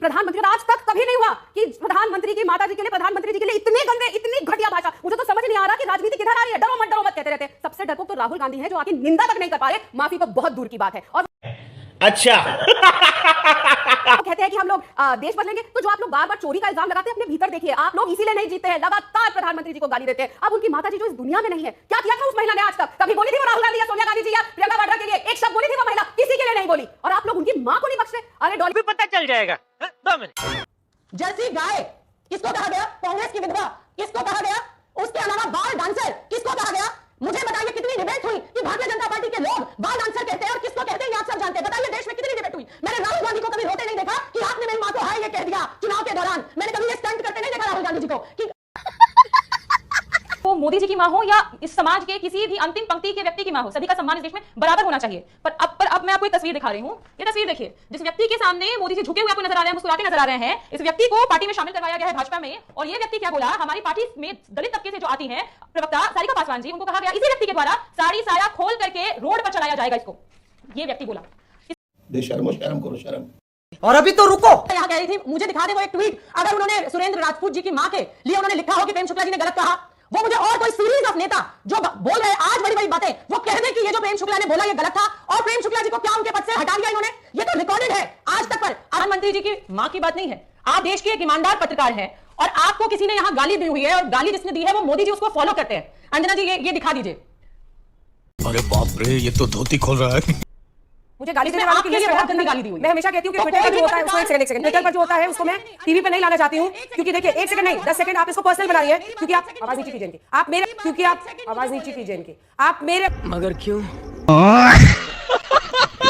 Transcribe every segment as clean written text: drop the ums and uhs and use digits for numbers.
प्रधानमंत्री आज तक कभी नहीं हुआ कि प्रधानमंत्री की माता जी के लिए, प्रधानमंत्री जी के लिए इतने गंदे, इतनी घटिया भाषा। मुझे तो समझ नहीं आ रहा कि राजनीति किधर आ रही है। डरो मत कहते रहते। सबसे डरपोक तो राहुल गांधी है, जो आके निंदा तक नहीं कर पा रहे। माफी तो बहुत दूर की बात है। और अच्छा कहते हैं कि हम लोग देश बदलेंगे, तो जो आप लोग बार बार चोरी का इल्जाम लगाते हैं, अपने भीतर देखिए। आप लोग इसीलिए नहीं जीते हैं, लगातार प्रधानमंत्री जी को गाली देते हैं। अब उनकी माता जी जो इस दुनिया में नहीं है, क्या किया था उस महिला ने आज तक? कभी बोली थी वो राहुल गांधी या सोनिया गांधी जी या प्रियंका वाड्रा के लिए एक शब्द बोली थी वो महिला? किसी के लिए नहीं बोली। और आप लोग उनकी मां को नहीं बख्शे। अरे डॉली भी पता चल जाएगा 2 मिनट। जर्सी गाय किसको कहा गया? कांग्रेस की विधवा किसको कहा गया? उसके अलावा बाल डांसर किसको कहा गया? मुझे बताइए कितनी डिबेट हुई कि भारतीय जनता पार्टी के लोग बाल डांसर कहते हैं और किसको कहते हैं, आप सब जानते हैं। बताइए देश में कितनी डिबेट हुई। मैंने राहुल गांधी को कभी रोते नहीं देखा कि आपने मेरी मां को हाय ये कह दिया चुनाव के दौरान। मैंने कभी ये स्टंट करते नहीं देखा राहुल गांधी जी को कि वो मोदी जी की मां हो या इस समाज के किसी भी अंतिम पंक्ति के व्यक्ति की मां हो, सभी का सम्मान इस देश में बराबर होना चाहिए। पर अब मैं आपको एक तस्वीर दिखा रही हूं। ये तस्वीर देखिए, जिस व्यक्ति के सामने मोदी जी झुके हुए आपको नजर आ रहे हैं, मुस्कुराते नजर आ रहे हैं, इस व्यक्ति को पार्टी में शामिल करवाया गया है भाजपा में। और ये व्यक्ति क्या बोला? हमारी पार्टी में दलित तबके से जो आती है प्रवक्ता सारिका पासवान जी, उनको कहा गया इसी व्यक्ति के द्वारा साड़ी साया खोल करके रोड पर चलाया जाएगा इसको। ये व्यक्ति बोला। शर्म करो शर्म। और अभी तो रुको, यहाँ कह रही थी मुझे दिखा दे वो एक ट्वीट। अगर उन्होंने सुरेंद्र राजपूत जी की मां के लिए उन्होंने लिखा हो कि प्रेम शुक्ला जी ने गलत कहा, वो मुझे और कोई सीरीज ऑफ नेता जो बोल रहे हैं आज बड़ी बड़ी बातें, वो कह दे कि ये जो प्रेम शुक्ला ने बोला ये गलत था और प्रेम शुक्ला जी को क्या उनके पद से हटा दिया इन्होंने। ये तो रिकॉर्डेड है आज तक। पर प्रधानमंत्री जी की मां की बात नहीं है। आप देश के एक ईमानदार पत्रकार हैं और आपको किसी ने यहां गाली दी हुई है, और गाली जिसने दी है वो मोदी जी उसको फॉलो करते हैं। अंजना जी ये दिखा दीजिए। अरे बाप रे, ये तो धोती खोल रहा है। मुझे गाली देने वालों की लिस्ट बहुत गंदी गाली दी हुई। मैं हमेशा कहती हूं कि ट्विटर पर जो होता है उसको एक सेकंड ट्विटर पर जो होता है उसको मैं टीवी पे नहीं लाना चाहती हूं, क्योंकि देखिए 1 सेकंड नहीं 10 सेकंड आप इसको पर्सनल बना रही है, क्योंकि आप आवाज नीचे कीजिए इनकी, आप मेरे, क्योंकि आप आवाज नीचे कीजिए इनकी, आप मेरे। मगर क्यों?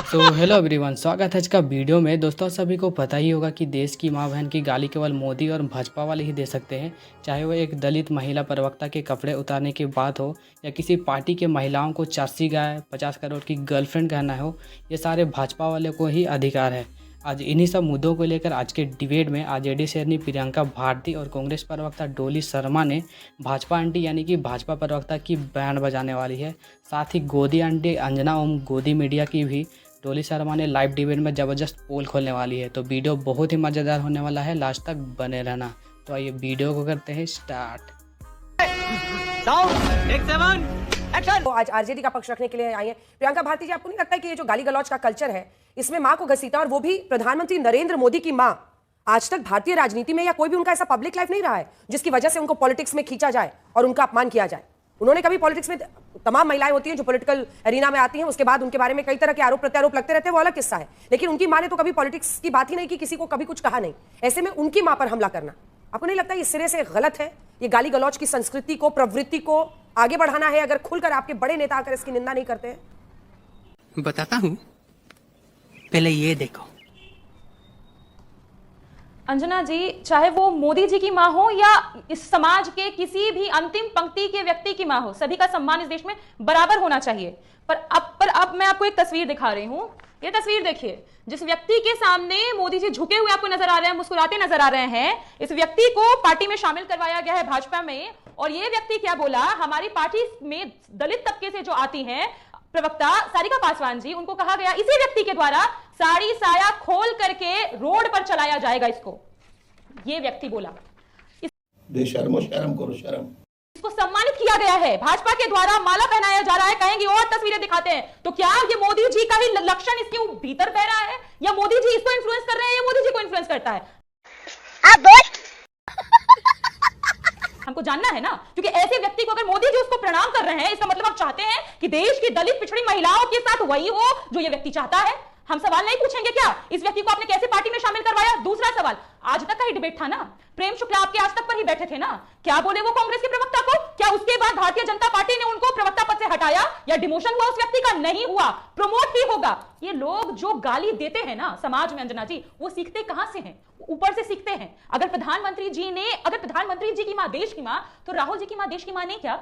तो हेलो एवरीवन, स्वागत है आज का वीडियो में। दोस्तों सभी को पता ही होगा कि देश की मां बहन की गाली केवल मोदी और भाजपा वाले ही दे सकते हैं, चाहे वो एक दलित महिला प्रवक्ता के कपड़े उतारने की बात हो या किसी पार्टी के महिलाओं को चारसी गाय 50 करोड़ की गर्लफ्रेंड कहना हो। ये सारे भाजपा वाले को ही अधिकार है। आज इन्हीं सब मुद्दों को लेकर आज के डिबेट में आरजेडी शेरनी प्रियंका भारती और कांग्रेस प्रवक्ता डोली शर्मा ने भाजपा आंटी यानी कि भाजपा प्रवक्ता की बैंड बजाने वाली है। साथ ही गोदी आंटी अंजना ओम गोदी मीडिया की भी डोली शर्मा ने लाइव डिबेट में ज़बरदस्त पोल खोलने वाली है। तो वीडियो बहुत ही मज़ेदार होने वाला है, लास्ट तक बने रहना। तो आइए वीडियो को करते हैं स्टार्ट। तो आज आरजेडी का पक्ष रखने के लिए आई है प्रियंका भारती जी। आपको नहीं लगता है कि ये जो गाली गलौज का कल्चर है, इसमें मां को घसीटा, और वो भी प्रधानमंत्री नरेंद्र मोदी की मां? आज तक भारतीय राजनीति में या कोई भी उनका ऐसा पब्लिक लाइफ नहीं रहा है जिसकी वजह से उनको पॉलिटिक्स में खींचा जाए और उनका अपमान किया जाए। उन्होंने कभी पॉलिटिक्स में, तमाम महिलाएं होती हैं जो पॉलिटिकल एरिना में आती हैं, उसके बाद उनके बारे में कई तरह के आरोप प्रत्यारोप लगते रहते हैं, वो अलग किस्सा है। लेकिन उनकी मां ने तो कभी पॉलिटिक्स की बात ही नहीं की, किसी को कभी कुछ कहा नहीं। ऐसे में उनकी मां पर हमला करना, आपको नहीं लगता इस सिरे से गलत है? ये गाली गलौज की संस्कृति को, प्रवृत्ति को आगे बढ़ाना है, अगर खुलकर आपके बड़े नेता आकर इसकी निंदा नहीं करते हैं। बताता हूँ, पहले ये देखो। अंजना जी, चाहे वो मोदी जी की मां हो या इस समाज के किसी भी अंतिम पंक्ति के व्यक्ति की मां हो, सभी का सम्मान इस देश में बराबर होना चाहिए। पर अब मैं आपको एक तस्वीर दिखा रही हूं। ये तस्वीर देखिए, जिस व्यक्ति के सामने मोदी जी झुके हुए आपको नजर आ रहे हैं, मुस्कुराते नजर आ रहे हैं, इस व्यक्ति को पार्टी में शामिल करवाया गया है भाजपा में। और ये व्यक्ति क्या बोला? हमारी पार्टी में दलित तबके से जो आती हैं प्रवक्ता सारिका पासवान जी, उनको कहा गया इसी व्यक्ति के द्वारा साड़ी साया खोल करके रोड पर चलाया जाएगा इसको। ये व्यक्ति बोला। शर्म करो शर्म। इसको सम्मानित किया गया है भाजपा के द्वारा, माला पहनाया जा रहा है। कहेंगे और तस्वीरें दिखाते हैं, तो क्या ये मोदी जी का ही लक्षण इसके भीतर बह रहा है, या मोदी जी इसको इन्फ्लुएंस कर रहे हैं, या मोदी जी को इन्फ्लुएंस करता है? आप बोल हमको जानना है ना, क्योंकि ऐसे व्यक्ति को अगर मोदी जी उसको प्रणाम कर रहे हैं, इसका मतलब आप चाहते हैं कि देश की दलित पिछड़ी महिलाओं के साथ वही हो जो ये व्यक्ति चाहता है। हम सवाल नहीं पूछेंगे क्या इस व्यक्ति को आपने कैसे पार्टी में शामिल करवाया? दूसरा सवाल, आज तक का ही डिबेट था ना, प्रेम शुक्ला आपके आज तक पर ही बैठे थे ना, क्या बोले वो कांग्रेस के प्रवक्ता को? क्या उसके बाद भारतीय जनता पार्टी ने उनको प्रवक्ता पद से हटाया या डिमोशन हुआ उस व्यक्ति का? नहीं हुआ, प्रमोट ही होगा। ये लोग जो गाली देते हैं ना समाज में, अंजना जी, वो सीखते कहां से हैं? ऊपर से सीखते हैं। अगर प्रधानमंत्री जी की मां देश की मां, तो राहुल जी की मां देश की मां नहीं क्या?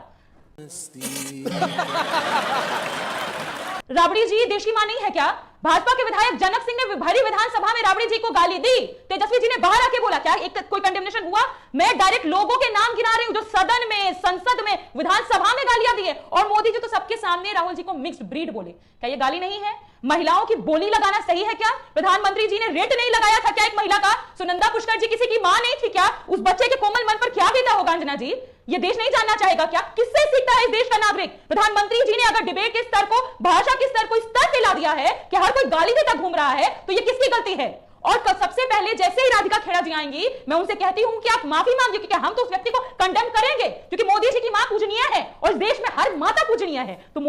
राबड़ी जी देश की मां नहीं है क्या? भाजपा के विधायक जनक सिंह ने भरी विधानसभा में राबड़ी जी को गाली दी, तेजस्वी जी ने बाहर आके बोला, क्या एक कोई कंडेमनेशन हुआ? मैं डायरेक्ट लोगों के नाम गिना रही हूं जो सदन में, संसद में, विधानसभा में गालियां दी है, और मोदी जी तो सबके सामने राहुल जी को मिक्स्ड ब्रीड बोले। क्या ये गाली नहीं है? महिलाओं की बोली लगाना सही है क्या? प्रधानमंत्री जी ने रेट नहीं लगाया था क्या एक महिला का? सुनंदा पुष्कर जी किसी की मां नहीं थी क्या? उस बच्चे के कोमल मन पर क्या बीता होगा अंजना जी? ये देश नहीं जानना चाहेगा क्या? किससे सीखता है इस देश का नागरिक? प्रधानमंत्री जी ने अगर डिबेट के स्तर को, भाषा के स्तर को इस स्तर पे ला दिया है कि हर कोई गाली देता घूम रहा है, तो ये किसकी गलती है? और सबसे पहले जैसे ही राधिका खेड़ा जी आएंगी, मैं उनसे कहती हूं कि आप माफी मांगिए, क्योंकि हम तो उस व्यक्ति को कंडेम करेंगे, क्योंकि मोदी जी की मां पूजनीय है और इस देश में हर माता पूजनीय है। तो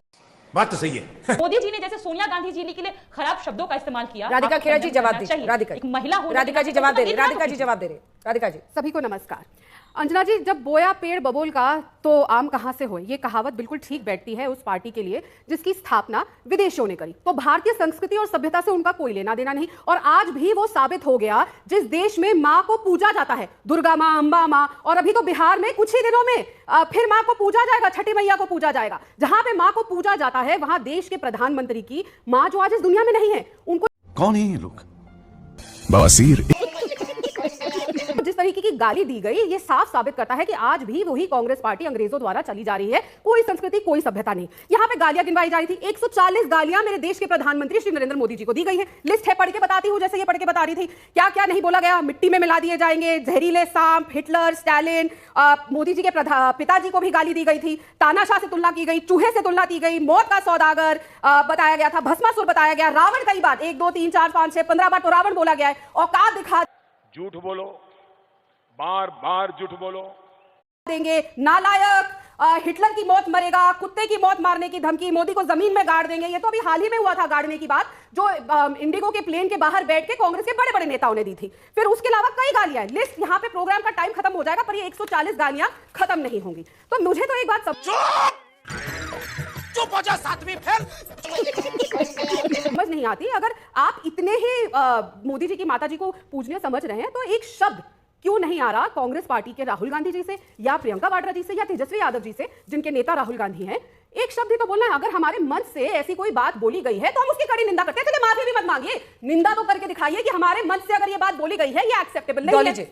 बात तो सही है। मोदी जी ने जैसे सोनिया गांधी जी के लिए खराब शब्दों का इस्तेमाल किया, राधिका खेड़ा जी जवाब चाहिए। दीजिए। राधिका एक महिला होने राधिका के जी नाते जवाब दे रही, इतना राधिका जी जवाब दे रही, राधिका जी। सभी को नमस्कार। अंजना जी, जब बोया पेड़ बबूल का तो आम कहां से हो, ये कहावत बिल्कुल ठीक बैठती है उस पार्टी के लिए जिसकी स्थापना विदेशियों ने करी। तो भारतीय संस्कृति और सभ्यता से उनका कोई लेना देना नहीं, और आज भी वो साबित हो गया जिस देश में मां को पूजा जाता है, दुर्गा मां, अंबा मां, और अभी तो बिहार में कुछ ही दिनों में फिर मां को पूजा जाएगा, छठी मैया को पूजा जाएगा। जहां पे मां को पूजा जाता है वहां देश के प्रधानमंत्री की मां, जो आज इस दुनिया में नहीं है, उनको कौन है ये लोग? बवासीर। जिस तरीके की गाली दी गई, ये साफ साबित करता है कि आज भी वही कांग्रेस पार्टी अंग्रेजों द्वारा चली जा रही है। कोई संस्कृति, कोई सभ्यता नहीं। यहां पे गालियां गिनवाई जा रही थी, 140 गालियां मेरे देश के प्रधानमंत्री श्री नरेंद्र मोदी जी को दी गई है। लिस्ट है, पढ़ के बताती हूं, जैसे ये पढ़ के बता रही थी। क्या क्या नहीं बोला गया, मिट्टी में मिला दिए जाएंगे, जहरीले सांप, हिटलर, स्टालिन, मोदी जी के पिताजी को भी गाली दी गई थी, तानाशाह से तुलना की गई, चूहे से तुलना की गई, मौत का सौदागर बताया गया था, भस्मासुर बताया गया, रावण कई बार, 1 2 3 4 5 6 15 बार तो रावण बोला गया है। औकात दिखा झूठ बोलो, बार बार झूठ बोलो देंगे, नालायक, हिटलर की मौत मरेगा, कुत्ते की मौत मारने की धमकी, मोदी को जमीन में गाड़ देंगे। ये तो अभी हाल ही में हुआ था गाड़ने की बात, जो इंडिगो के प्लेन के बाहर बैठ के कांग्रेस के बड़े बड़े नेताओं ने दी थी। फिर उसके अलावा कई गालियां हैं। लिस्ट यहाँ पे, प्रोग्राम का टाइम खत्म हो जाएगा पर ये 140 गालियां खत्म नहीं होंगी। तो मुझे तो एक बात चुप हो जा, सातवीं फेल। समझ नहीं आती, अगर आप इतने ही मोदी जी की माता जी को पूजनीय समझ रहे हैं तो एक शब्द क्यों नहीं आ रहा कांग्रेस पार्टी के राहुल गांधी जी से, या प्रियंका वाड्रा जी से, या तेजस्वी यादव जी से, जिनके नेता राहुल गांधी हैं? एक शब्द ही तो बोलना है। अगर हमारे मंच से ऐसी कोई बात बोली गई है तो हम उसकी कड़ी निंदा करते हैं। चलिए माफी भी मत मांगिए, निंदा तो करके दिखाइए कि हमारे मंच से अगर ये बात बोली गई है, ये एक्सेप्टेबल नहीं है।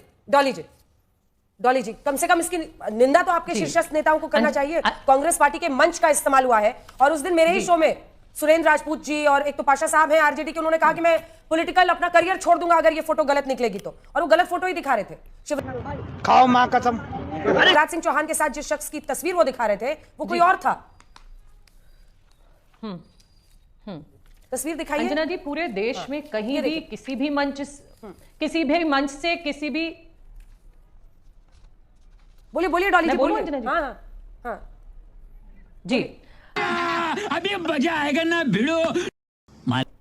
डॉली जी, कम से कम इसकी निंदा तो आपके शीर्षस्थ नेताओं को करना चाहिए। कांग्रेस पार्टी के मंच का इस्तेमाल हुआ है, और उस दिन मेरे ही शो में सुरेंद्र राजपूत जी और एक तो पाशा साहब हैं आरजेडी के, उन्होंने कहा कि मैं पॉलिटिकल अपना करियर छोड़ दूंगा अगर ये फोटो गलत निकलेगी तो, और वो गलत फोटो ही दिखा रहे थे। खाओ मां कसम। शिवराज सिंह चौहान के साथ जिस शख्स की तस्वीर वो दिखा रहे थे वो कोई और था। तस्वीर दिखाइए। अंजना जी, पूरे देश में कहीं भी किसी भी मंच से किसी भी, बोलिए बोलिए डॉली जी, बोलूं बोलिए। अंजना जी? हाँ जी, अभी मजा आएगा ना भिड़ो।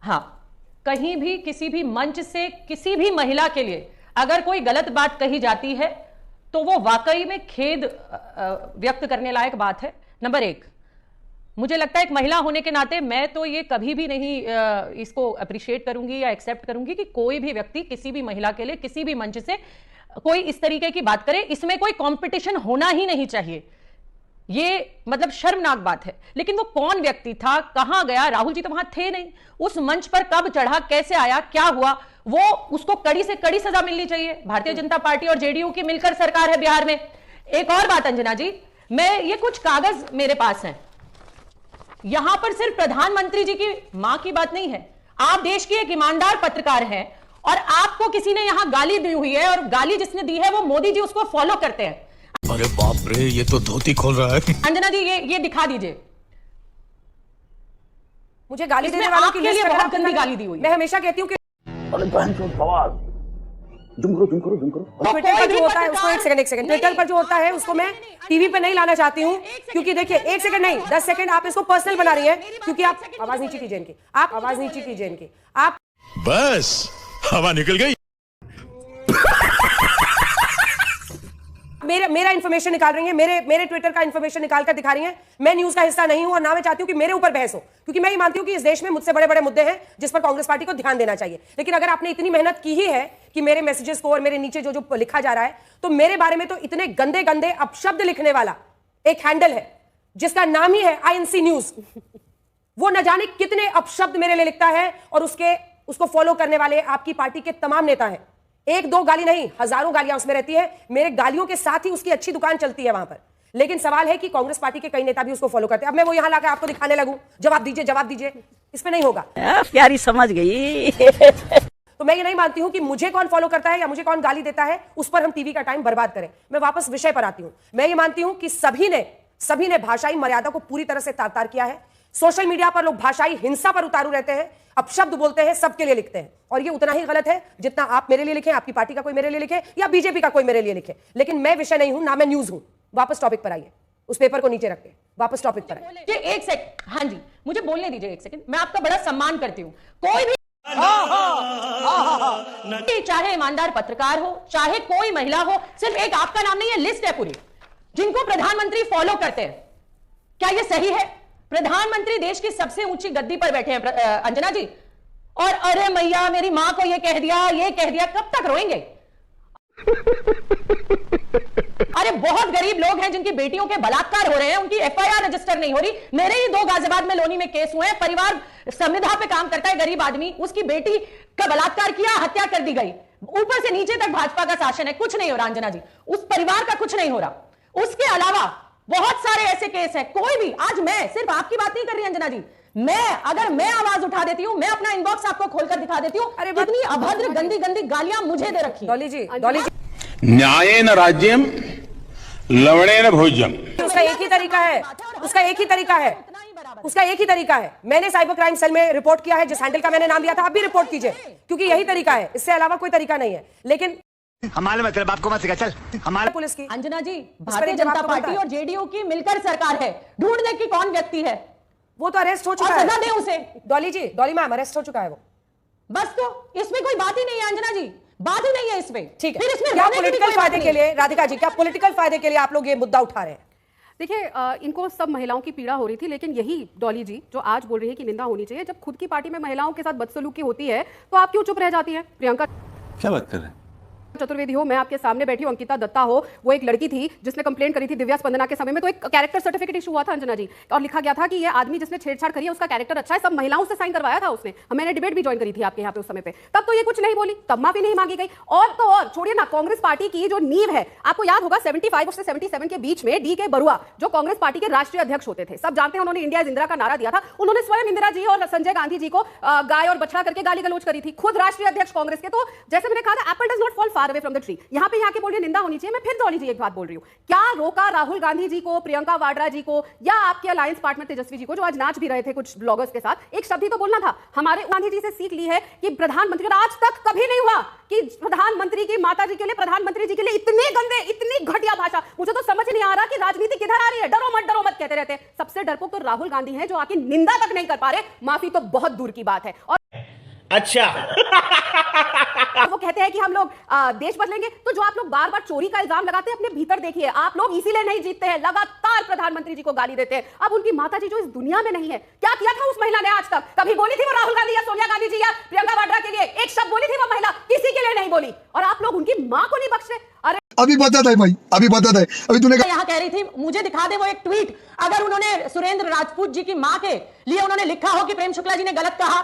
हाँ, कहीं भी किसी भी मंच से किसी भी महिला के लिए अगर कोई गलत बात कही जाती है तो वो वाकई में खेद व्यक्त करने लायक बात है। नंबर 1, मुझे लगता है एक महिला होने के नाते मैं तो ये कभी भी नहीं इसको अप्रिशिएट करूंगी या एक्सेप्ट करूंगी कि कोई भी व्यक्ति किसी भी महिला के लिए किसी भी मंच से कोई इस तरीके की बात करे। इसमें कोई कंपटीशन होना ही नहीं चाहिए, ये मतलब शर्मनाक बात है। लेकिन वो कौन व्यक्ति था, कहां गया? राहुल जी तो वहां थे नहीं। उस मंच पर कब चढ़ा, कैसे आया, क्या हुआ, वो उसको कड़ी से कड़ी सजा मिलनी चाहिए। भारतीय जनता पार्टी और जेडीयू की मिलकर सरकार है बिहार में। एक और बात अंजना जी, मैं ये कुछ कागज मेरे पास हैं, यहां पर सिर्फ प्रधानमंत्री जी की मां की बात नहीं है। आप देश की एक ईमानदार पत्रकार हैं और आपको किसी ने यहां गाली दी हुई है, और गाली जिसने दी है वो मोदी जी उसको फॉलो करते हैं। अरे बाप रे, ये तो धोती खोल रहा है। अंजना जी, ये दिखा दीजिए। मुझे गाली देने वालों की लिस्ट बहुत गंदी गाली दी हुई है। मैं हमेशा कहती हूँ कि ट्विटर पर जो होता है उसको, एक सेकंड, ट्विटर पर जो होता है उसको मैं टीवी पे नहीं लाना चाहती हूँ, क्योंकि देखिए 1 सेकंड नहीं 10 सेकंड आप इसको पर्सनल बना रही है, क्योंकि आप आवाज नीचे कीजिए इनकी, आप आवाज नीचे कीजिए इनकी, आप बस हवा निकल गई। मेरा इंफॉर्मेशन निकाल रही है, मेरे ट्विटर का इंफॉर्मेशन निकाल कर दिखा रही हैं। मैं न्यूज का हिस्सा नहीं हूं और ना मैं चाहती हूं कि मेरे ऊपर बहस हो, क्योंकि मैं ये मानती हूं कि इस देश में मुझसे बड़े बड़े मुद्दे हैं जिस पर कांग्रेस पार्टी को ध्यान देना चाहिए। लेकिन अगर आपने इतनी मेहनत की ही है कि मेरे मैसेजेस को और मेरे नीचे जो जो लिखा जा रहा है, तो मेरे बारे में तो इतने गंदे गंदे अपशब्द लिखने वाला एक हैंडल है जिसका नाम ही है INC न्यूज, वो न जाने कितने अपशब्द मेरे लिए लिखता है, और उसको फॉलो करने वाले आपकी पार्टी के तमाम नेता हैं। 1 2 गाली नहीं, हजारों गालियां उसमें रहती है। मेरे गालियों के साथ ही उसकी अच्छी दुकान चलती है वहां पर। लेकिन सवाल है कि कांग्रेस पार्टी के कई नेता भी उसको फॉलो करते हैं। अब मैं वो यहां लाकर आपको दिखाने लगूं, जवाब दीजिए, इसमें नहीं होगा। प्यारी समझ गई। तो मैं ये नहीं मानती हूं कि मुझे कौन फॉलो करता है या मुझे कौन गाली देता है उस पर हम टीवी का टाइम बर्बाद करें। मैं वापस विषय पर आती हूं। मैं ये मानती हूं कि सभी ने भाषाई मर्यादा को पूरी तरह से तार-तार किया है। सोशल मीडिया पर लोग भाषाई हिंसा पर उतारू रहते हैं, अपशब्द बोलते हैं, सबके लिए लिखते हैं, और ये उतना ही गलत है जितना आप मेरे लिए लिखें, आपकी पार्टी का कोई मेरे लिए लिखे या बीजेपी का कोई मेरे लिए लिखे। लेकिन मैं विषय नहीं हूं, ना मैं न्यूज हूं। वापस टॉपिक पर आइए, उस पेपर को नीचे रखते हैं, वापस टॉपिक पर आइए। एक सेकंड, हाँ जी, मुझे बोलने दीजिए एक सेकंड। मैं आपका बड़ा सम्मान करती हूँ। कोई भी चाहे ईमानदार पत्रकार हो, चाहे कोई महिला हो, सिर्फ एक आपका नाम नहीं है, लिस्ट है पूरी जिनको प्रधानमंत्री फॉलो करते हैं। क्या यह सही है? प्रधानमंत्री देश की सबसे ऊंची गद्दी पर बैठे हैं अंजना जी, और अरे मैया मेरी मां को ये कह दिया, कब तक रोएंगे? अरे बहुत गरीब लोग हैं जिनकी बेटियों के बलात्कार हो रहे हैं, उनकी एफआईआर रजिस्टर नहीं हो रही। मेरे ही 2 गाजियाबाद में लोनी में केस हुए हैं। परिवार संविधा पे काम करता है, गरीब आदमी, उसकी बेटी का बलात्कार किया, हत्या कर दी गई। ऊपर से नीचे तक भाजपा का शासन है, कुछ नहीं हो रहा अंजना जी, उस परिवार का कुछ नहीं हो रहा। उसके अलावा बहुत सारे ऐसे केस हैं। कोई भी, आज मैं सिर्फ आपकी बात नहीं कर रही अंजना जी, अगर मैं आवाज उठा देती हूँ, मैं अपना इनबॉक्स आपको खोलकर दिखा देती हूँ, अरे इतनी अभद्र गंदी गालियां मुझे दे रखी। डॉली जी, न्यायेन राज्यम लवणेन भोज्यम। उसका एक ही तरीका है। मैंने साइबर क्राइम सेल में रिपोर्ट किया है, जिस हैंडल का मैंने नाम लिया था, आप भी रिपोर्ट कीजिए, क्योंकि यही तरीका है, इससे अलावा कोई तरीका नहीं है। लेकिन हमारे मतलब आपको मत सिखा, चल हमारे पुलिस की, अंजना जी, भारतीय जनता पार्टी और जेडीयू की मिलकर सरकार है, ढूंढने की कौन व्यक्ति है, वो तो अरेस्ट हो चुका है, सजा दे उसे। डॉली मैम अरेस्ट हो चुका है वो। बस, तो इसमें कोई बात ही नहीं है अंजना जी, बात ही नहीं है इसमें। ठीक फिर है, इसमें क्या पॉलिटिकल फायदे के लिए, राधिका जी, क्या पॉलिटिकल फायदे के लिए आप लोग ये मुद्दा उठा रहे हैं? देखिए, इनको सब महिलाओं की पीड़ा हो रही थी, लेकिन यही डॉली जी जो आज बोल रही है कि निंदा होनी चाहिए, जब खुद की पार्टी में महिलाओं के साथ बदसलूकी होती है तो आप क्यों चुप रह जाती है? प्रियंका क्या बात कर रहे हैं? चतुर्वेदी हो, मैं आपके सामने बैठी हूं, अंकिता दत्ता हो, वो एक लड़की थी जिसने कंप्लेंट करी थी दिव्या स्पंदना के समय में, तो एक कैरेक्टर सर्टिफिकेट इशू हुआ था अंजना जी, और लिखा गया था कि ये आदमी जिसने छेड़छाड़ करी है उसका कैरेक्टर अच्छा है, सब महिलाओं से साइन करवाया था उसने। मैंने डिबेट भी ज्वाइन करी थी आपके यहाँ पे उस समय पे, तब तो ये कुछ नहीं बोली, तब माफी नहीं मांगी गई। और तो और छोड़िए ना, कांग्रेस पार्टी की जो नींव है, आपको याद होगा 75 और 77 के बीच में डी के बरुआ जो कांग्रेस पार्टी के राष्ट्रीय अध्यक्ष होते थे, सब जानते हैं, उन्होंने इंडिया इज इंदिरा का नारा दिया था, उन्होंने स्वयं इंदिरा जी और संजय गांधी जी को गाय और बछड़ा करके गाली गलौज करी थी, खुद राष्ट्रीय अध्यक्ष कांग्रेस के। तो जैसे मैंने कहा था, Apple does not fall far away from the tree. यहाँ पे बोल रही निंदा होनी चाहिए। मैं फिर डॉली जी एक बात बोल रही हूं, क्या रोका राहुल गांधी जी को, प्रियंका वाड्रा जी को, या आपके अलायंस पार्टनर तेजस्वी जी को, जो आज नाच भी रहे थे कुछ ब्लॉगर्स के साथ, एक शब्द ही तो बोलना था। हमारे गांधी जी से सीख ली है कि प्रधानमंत्री, और आज तक कभी नहीं हुआ कि प्रधानमंत्री की माता जी के लिए, प्रधानमंत्री जी के लिए इतने गंदे, इतनी घटिया भाषा। मुझे तो समझ नहीं आ रहा कि राजनीति किधर आ रही है। डरो मत कहते रहते हैं। सबसे डरपोक तो राहुल गांधी है, जो आके निंदा तक नहीं कर पा रहे, माफी तो बहुत दूर की बात है। और अच्छा वो कहते हैं कि हम लोग देश बदलेंगे, तो जो आप लोग बार बार चोरी का इल्जाम लगाते हैं, अपने भीतर देखिए, आप लोग इसीलिए नहीं जीतते हैं, लगातार प्रधानमंत्री जी को गाली देते हैं। अब उनकी माता जी जो इस दुनिया में नहीं है, क्या किया था उस महिला ने आज तक? कभी बोली थी वो राहुल गांधी या सोनिया गांधी जी या प्रियंका वाड्रा के लिए एक शब्द बोली थी वो महिला? किसी के लिए नहीं बोली। और आप लोग उनकी मां को नहीं बख्श रहे। अरे अभी बता है भाई, अभी बता है, अभी तूने यहाँ कह रही थी, मुझे दिखा दे वो एक ट्वीट, अगर उन्होंने सुरेंद्र राजपूत जी की मां के लिए उन्होंने लिखा हो कि प्रेम शुक्ला जी ने गलत कहा,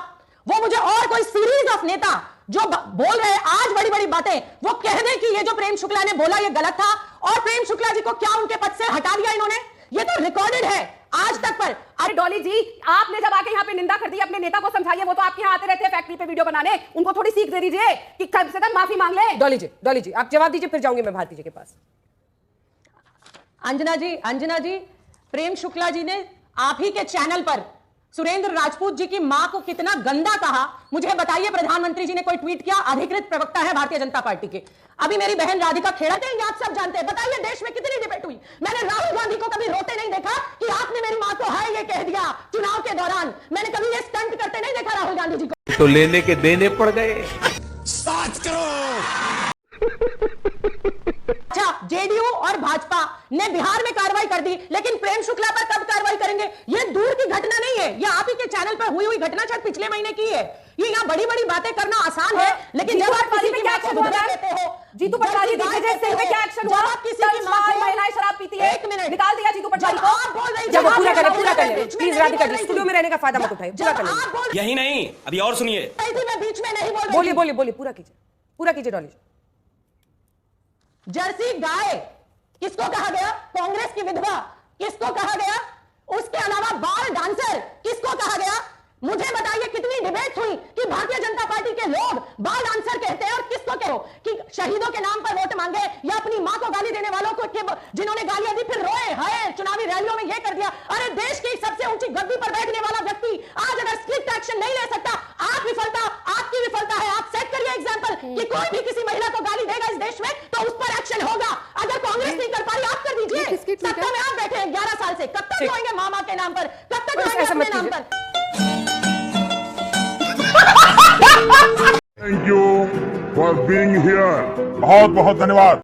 वो मुझे और कोई सीरीज ऑफ नेता जो बोल रहे हैं आज बड़ी बड़ी बातें, वो कह दें कि ये जो प्रेम शुक्ला ने बोला ये गलत था, और प्रेम शुक्ला जी को क्या उनके पद से हटा दिया इन्होंने, ये तो रिकॉर्डेड है आज तक पर। अरे डॉली जी, आपने जब आके यहाँ पे निंदा कर दी, अपने नेता को समझाइए, वो तो आपके यहाँ आते रहते हैं फैक्ट्री पे वीडियो बनाने, उनको थोड़ी सीख दे दीजिए कि कम से कम माफी मांग ले। डॉली जी आप जवाब दीजिए, फिर जाऊंगी मैं भारती जी के पास। अंजना जी, प्रेम शुक्ला जी ने आप ही के चैनल पर सुरेंद्र राजपूत जी की मां को कितना गंदा कहा, मुझे बताइए। प्रधानमंत्री जी ने कोई ट्वीट किया? अधिकृत प्रवक्ता है भारतीय जनता पार्टी के। अभी मेरी बहन राधिका खेड़ा देंगे, आप सब जानते हैं। बताइए देश में कितनी डिबेट हुई, मैंने राहुल गांधी को कभी रोते नहीं देखा कि आपने मेरी मां को है ये कह दिया चुनाव के दौरान। मैंने कभी ये स्टंट करते नहीं देखा राहुल गांधी जी को। तो लेने के देने पड़ गए। 7 करोड़। अच्छा, जेडीयू और भाजपा ने बिहार में कार्रवाई कर दी, लेकिन प्रेम शुक्ला पर कब कार्रवाई करेंगे? ये दूर की घटना नहीं है, ये आप ही के चैनल पर हुई घटना शायद पिछले महीने की है। ये यहाँ बड़ी बड़ी बातें करना आसान है, लेकिन जब आप किसी की मां को धोखा देते हो, जीतू पटवारी दिग्विजय सिंह में क्या एक्शन हुआ? जब किसी की मां को महिलाएं शराब पीती है, एक मिनट निकाल दिया जीतू पटवारी को। आप बोल रही जब पूरा करें प्लीज राधिका जी, स्टूडियो में रहने का फायदा मत उठाइए, पूरा करें। यही नहीं, अभी और सुनिए। मैं बीच में नहीं बोल रही। बोलिए, पूरा कीजिए डॉली जी। जर्सी गाय किसको कहा गया? कांग्रेस की विधवा किसको कहा गया? उसके अलावा बाल डांसर किसको कहा गया? मुझे बताइए कितनी डिबेट हुई कि भारतीय जनता पार्टी के लोग बाल डांसर कहते हैं और किसको कहो कि शहीदों के नाम पर वोट मांगे या अपनी मां को गाली देने वालों को जिन्होंने गालियां दी फिर रोए हाय चुनावी रैलियों में ये कर दिया। अरे देश की सबसे ऊंची गद्दी पर बैठने वाला व्यक्ति आज अगर स्ट्रिक्ट एक्शन नहीं ले सकता, आपकी विफलता है। आप सेट करिए एग्जांपल कि कोई भी किसी महिला को गाली देगा इस देश में तो उस पर एक्शन होगा। अगर कांग्रेस नहीं कर पाई आप कर दीजिए। सत्ता में आप बैठे हैं 11 साल से, कब तक रोएंगे मामा के नाम पर, कब तक रोएंगे अपने नाम पर? Thank you for being here. बहुत बहुत धन्यवाद।